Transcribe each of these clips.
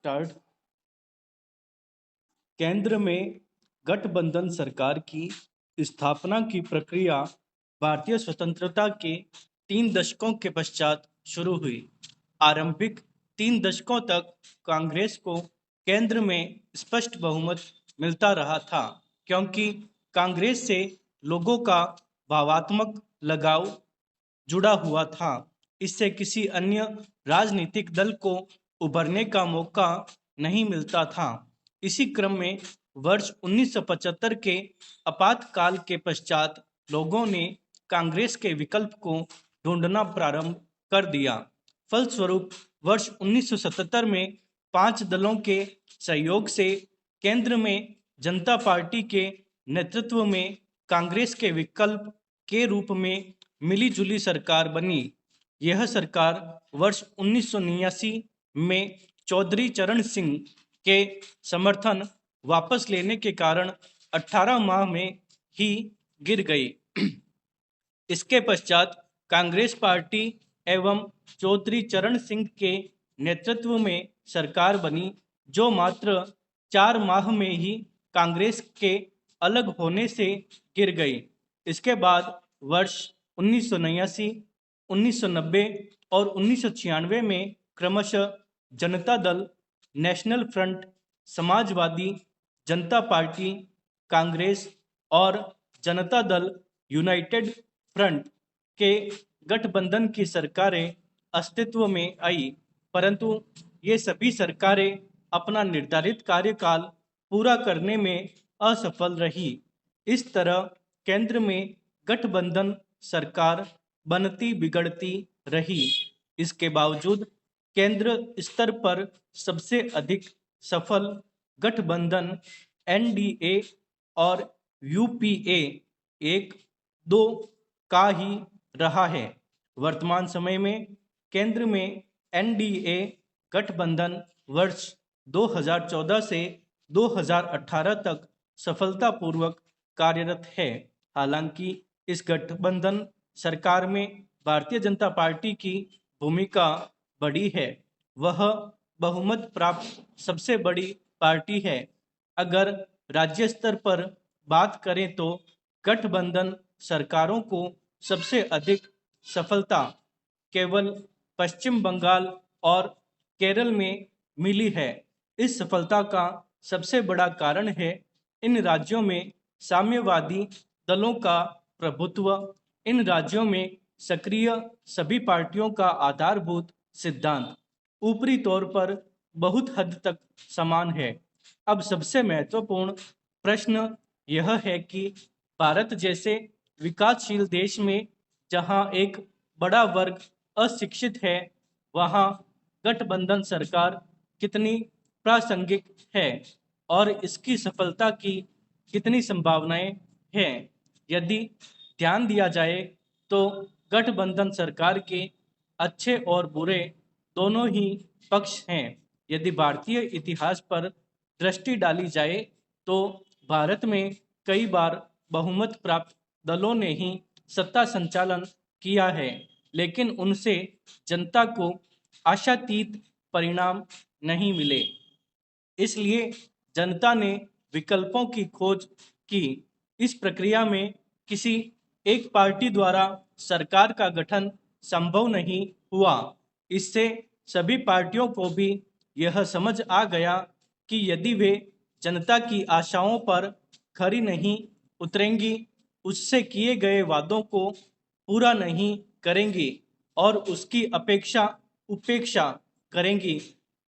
Start. केंद्र में गठबंधन सरकार की स्थापना की प्रक्रिया भारतीय स्वतंत्रता के 3 दशकों के पश्चात शुरू हुई। आरंभिक 3 दशकों तक कांग्रेस को केंद्र में स्पष्ट बहुमत मिलता रहा था, क्योंकि कांग्रेस से लोगों का भावात्मक लगाव जुड़ा हुआ था। इससे किसी अन्य राजनीतिक दल को उभरने का मौका नहीं मिलता था। इसी क्रम में वर्ष 1975 के आपातकाल के पश्चात लोगों ने कांग्रेस के विकल्प को ढूंढना प्रारंभ कर दिया। फलस्वरूप वर्ष 1977 में 5 दलों के सहयोग से केंद्र में जनता पार्टी के नेतृत्व में कांग्रेस के विकल्प के रूप में मिलीजुली सरकार बनी। यह सरकार वर्ष 1989 में चौधरी चरण सिंह के समर्थन वापस लेने के कारण 18 माह में ही गिर गई। इसके पश्चात कांग्रेस पार्टी एवं चौधरी चरण सिंह के नेतृत्व में सरकार बनी, जो मात्र 4 माह में ही कांग्रेस के अलग होने से गिर गई। इसके बाद वर्ष 1989, 1990 और 1996 में क्रमशः जनता दल, नेशनल फ्रंट, समाजवादी जनता पार्टी, कांग्रेस और जनता दल यूनाइटेड फ्रंट के गठबंधन की सरकारें अस्तित्व में आई, परंतु ये सभी सरकारें अपना निर्धारित कार्यकाल पूरा करने में असफल रही। इस तरह केंद्र में गठबंधन सरकार बनती बिगड़ती रही। इसके बावजूद केंद्र स्तर पर सबसे अधिक सफल गठबंधन एनडीए और यूपीए 1-2 का ही रहा है। वर्तमान समय में केंद्र में एनडीए गठबंधन वर्ष 2014 से 2018 तक सफलतापूर्वक कार्यरत है। हालांकि इस गठबंधन सरकार में भारतीय जनता पार्टी की भूमिका बड़ी है। वह बहुमत प्राप्त सबसे बड़ी पार्टी है। अगर राज्य स्तर पर बात करें तो गठबंधन सरकारों को सबसे अधिक सफलता केवल पश्चिम बंगाल और केरल में मिली है। इस सफलता का सबसे बड़ा कारण है इन राज्यों में साम्यवादी दलों का प्रभुत्व। इन राज्यों में सक्रिय सभी पार्टियों का आधारभूत सिद्धांत ऊपरी तौर पर बहुत हद तक समान है। अब सबसे महत्वपूर्ण प्रश्न यह है कि भारत जैसे विकासशील देश में जहां एक बड़ा वर्ग अशिक्षित है, वहां गठबंधन सरकार कितनी प्रासंगिक है और इसकी सफलता की कितनी संभावनाएं हैं। यदि ध्यान दिया जाए तो गठबंधन सरकार के अच्छे और बुरे दोनों ही पक्ष हैं। यदि भारतीय इतिहास पर दृष्टि डाली जाए तो भारत में कई बार बहुमत प्राप्त दलों ने ही सत्ता संचालन किया है, लेकिन उनसे जनता को आशातीत परिणाम नहीं मिले। इसलिए जनता ने विकल्पों की खोज की। इस प्रक्रिया में किसी एक पार्टी द्वारा सरकार का गठन संभव नहीं हुआ। इससे सभी पार्टियों को भी यह समझ आ गया कि यदि वे जनता की आशाओं पर खरी नहीं उतरेंगी, उससे किए गए वादों को पूरा नहीं करेंगी और उसकी उपेक्षा करेंगी,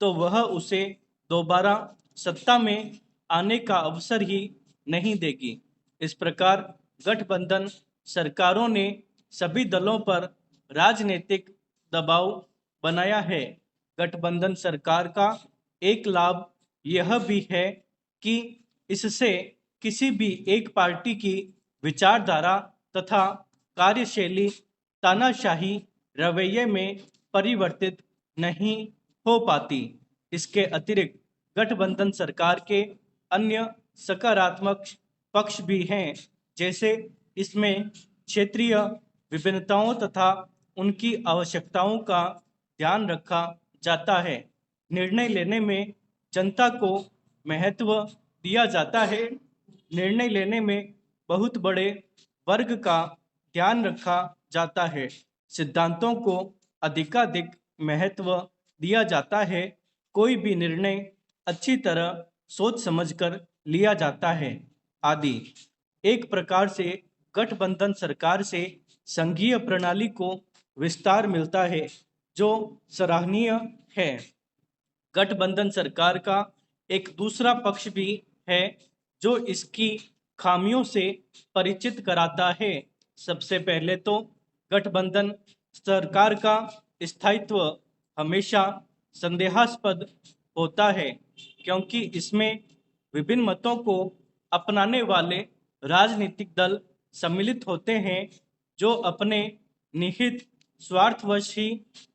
तो वह उसे दोबारा सत्ता में आने का अवसर ही नहीं देगी। इस प्रकार गठबंधन सरकारों ने सभी दलों पर राजनीतिक दबाव बनाया है। गठबंधन सरकार का एक लाभ यह भी है कि इससे किसी भी एक पार्टी की विचारधारा तथा कार्यशैली तानाशाही रवैये में परिवर्तित नहीं हो पाती। इसके अतिरिक्त गठबंधन सरकार के अन्य सकारात्मक पक्ष भी हैं, जैसे इसमें क्षेत्रीय विभिन्नताओं तथा उनकी आवश्यकताओं का ध्यान रखा जाता है। निर्णय लेने में जनता को महत्व दिया जाता है। निर्णय लेने में बहुत बड़े वर्ग का ध्यान रखा जाता है। सिद्धांतों को अधिकाधिक महत्व दिया जाता है। कोई भी निर्णय अच्छी तरह सोच समझकर लिया जाता है आदि। एक प्रकार से गठबंधन सरकार से संघीय प्रणाली को विस्तार मिलता है, जो सराहनीय है। गठबंधन सरकार का एक दूसरा पक्ष भी है, जो इसकी खामियों से परिचित कराता है। सबसे पहले तो गठबंधन सरकार का स्थायित्व हमेशा संदेहास्पद होता है, क्योंकि इसमें विभिन्न मतों को अपनाने वाले राजनीतिक दल सम्मिलित होते हैं, जो अपने निहित स्वार्थवश ही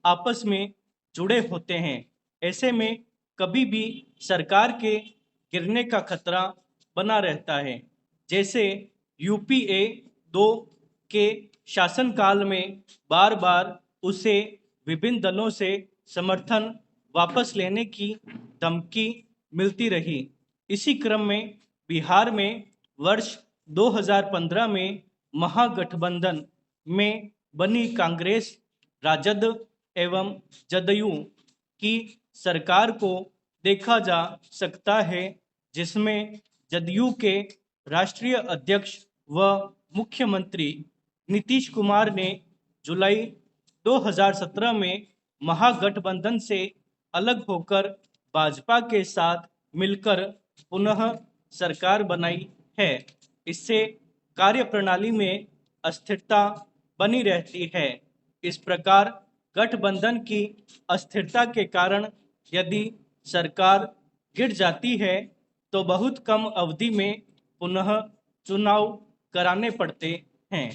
आपस में जुड़े होते हैं। ऐसे में कभी भी सरकार के गिरने का खतरा बना रहता है। जैसे यूपीए 2 के शासनकाल में बार बार उसे विभिन्न दलों से समर्थन वापस लेने की धमकी मिलती रही। इसी क्रम में बिहार में वर्ष 2015 में महागठबंधन में बनी कांग्रेस, राजद एवं जदयू की सरकार को देखा जा सकता है, जिसमें जदयू के राष्ट्रीय अध्यक्ष व मुख्यमंत्री नीतीश कुमार ने जुलाई 2017 में महागठबंधन से अलग होकर भाजपा के साथ मिलकर पुनः सरकार बनाई है। इससे कार्यप्रणाली में अस्थिरता बनी रहती है। इस प्रकार गठबंधन की अस्थिरता के कारण यदि सरकार गिर जाती है तो बहुत कम अवधि में पुनः चुनाव कराने पड़ते हैं।